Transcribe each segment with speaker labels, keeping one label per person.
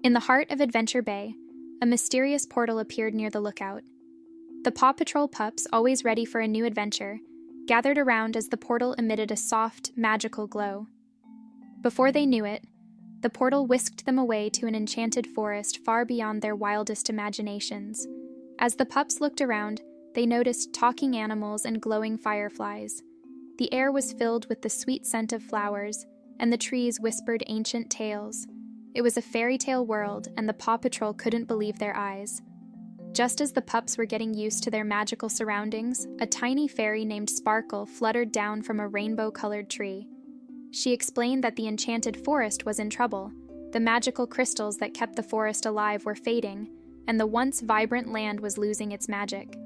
Speaker 1: In the heart of Adventure Bay, a mysterious portal appeared near the lookout. The Paw Patrol pups, always ready for a new adventure, gathered around as the portal emitted a soft, magical glow. Before they knew it, the portal whisked them away to an enchanted forest far beyond their wildest imaginations. As the pups looked around, they noticed talking animals and glowing fireflies. The air was filled with the sweet scent of flowers, and the trees whispered ancient tales. It was a fairy tale world, and the Paw Patrol couldn't believe their eyes. Just as the pups were getting used to their magical surroundings, a tiny fairy named Sparkle fluttered down from a rainbow-colored tree. She explained that the enchanted forest was in trouble. The magical crystals that kept the forest alive were fading, and the once vibrant land was losing its magic.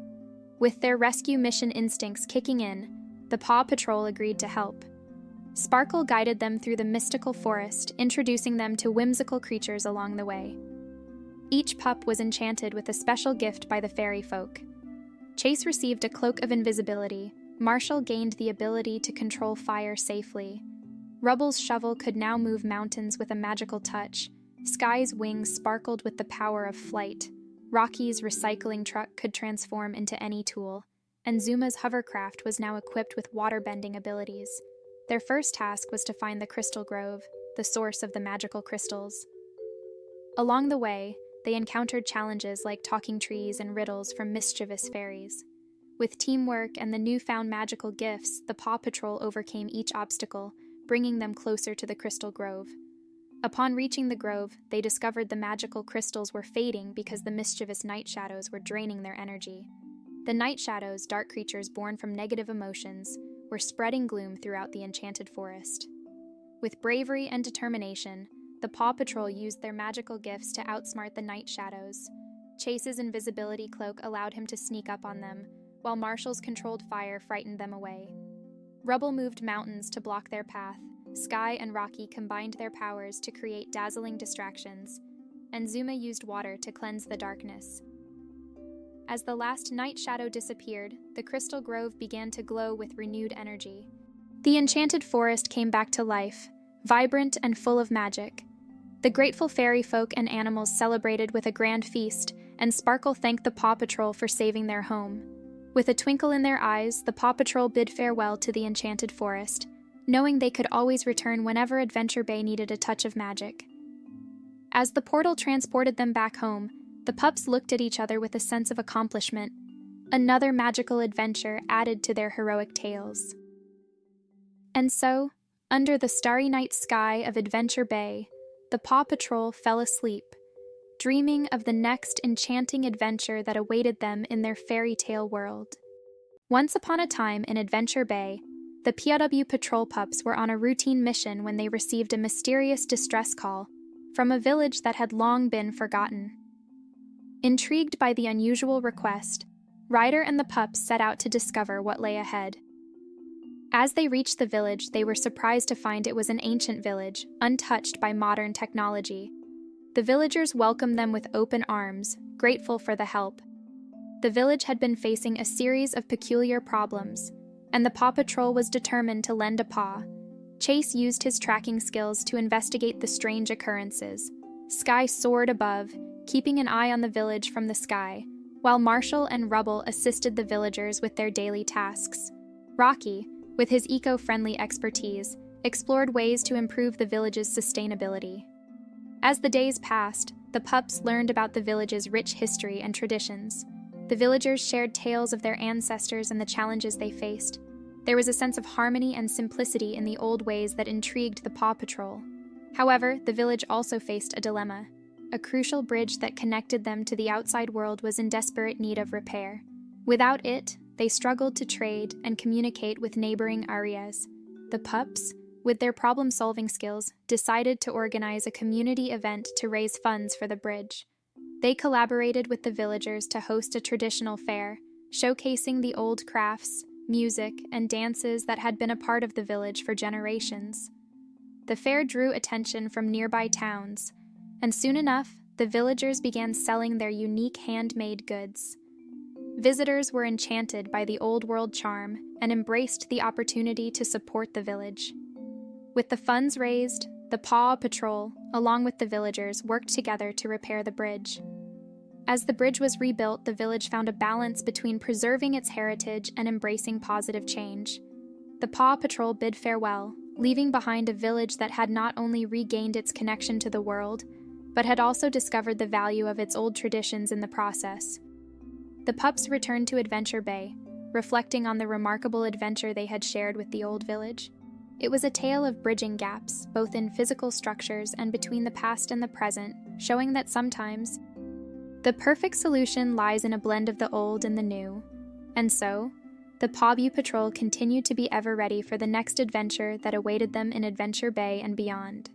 Speaker 1: With their rescue mission instincts kicking in, the Paw Patrol agreed to help. Sparkle guided them through the mystical forest, introducing them to whimsical creatures along the way. Each pup was enchanted with a special gift by the fairy folk. Chase received a cloak of invisibility. Marshall gained the ability to control fire safely. Rubble's shovel could now move mountains with a magical touch. Skye's wings sparkled with the power of flight. Rocky's recycling truck could transform into any tool, and Zuma's hovercraft was now equipped with water-bending abilities. Their first task was to find the Crystal Grove, the source of the magical crystals. Along the way, they encountered challenges like talking trees and riddles from mischievous fairies. With teamwork and the newfound magical gifts, the Paw Patrol overcame each obstacle, bringing them closer to the Crystal Grove. Upon reaching the grove, they discovered the magical crystals were fading because the mischievous night shadows were draining their energy. The night shadows, dark creatures born from negative emotions, were spreading gloom throughout the enchanted forest. With bravery and determination, the Paw Patrol used their magical gifts to outsmart the night shadows. Chase's invisibility cloak allowed him to sneak up on them, while Marshall's controlled fire frightened them away. Rubble moved mountains to block their path. Skye and Rocky combined their powers to create dazzling distractions, and Zuma used water to cleanse the darkness. As the last night shadow disappeared, the Crystal Grove began to glow with renewed energy. The enchanted forest came back to life, vibrant and full of magic. The grateful fairy folk and animals celebrated with a grand feast, and Sparkle thanked the Paw Patrol for saving their home. With a twinkle in their eyes, the Paw Patrol bid farewell to the enchanted forest, knowing they could always return whenever Adventure Bay needed a touch of magic. As the portal transported them back home, the pups looked at each other with a sense of accomplishment. Another magical adventure added to their heroic tales. And so, under the starry night sky of Adventure Bay, the Paw Patrol fell asleep, dreaming of the next enchanting adventure that awaited them in their fairy tale world. Once upon a time in Adventure Bay, the POW Patrol pups were on a routine mission when they received a mysterious distress call from a village that had long been forgotten. Intrigued by the unusual request, Ryder and the pups set out to discover what lay ahead. As they reached the village, they were surprised to find it was an ancient village, untouched by modern technology. The villagers welcomed them with open arms, grateful for the help. The village had been facing a series of peculiar problems, and the Paw Patrol was determined to lend a paw. Chase used his tracking skills to investigate the strange occurrences. Skye soared above, keeping an eye on the village from the sky, while Marshall and Rubble assisted the villagers with their daily tasks. Rocky, with his eco-friendly expertise, explored ways to improve the village's sustainability. As the days passed, the pups learned about the village's rich history and traditions. The villagers shared tales of their ancestors and the challenges they faced. There was a sense of harmony and simplicity in the old ways that intrigued the Paw Patrol. However, the village also faced a dilemma. A crucial bridge that connected them to the outside world was in desperate need of repair. Without it, they struggled to trade and communicate with neighboring areas. The pups, with their problem-solving skills, decided to organize a community event to raise funds for the bridge. They collaborated with the villagers to host a traditional fair, showcasing the old crafts, music, and dances that had been a part of the village for generations. The fair drew attention from nearby towns, and soon enough, the villagers began selling their unique handmade goods. Visitors were enchanted by the old-world charm and embraced the opportunity to support the village. With the funds raised, The Paw Patrol, along with the villagers, worked together to repair the bridge. As the bridge was rebuilt, the village found a balance between preserving its heritage and embracing positive change. The Paw Patrol bid farewell, leaving behind a village that had not only regained its connection to the world, but had also discovered the value of its old traditions in the process. The pups returned to Adventure Bay, reflecting on the remarkable adventure they had shared with the old village. It was a tale of bridging gaps, both in physical structures and between the past and the present, showing that sometimes the perfect solution lies in a blend of the old and the new. And so, the Paw Patrol continued to be ever ready for the next adventure that awaited them in Adventure Bay and beyond.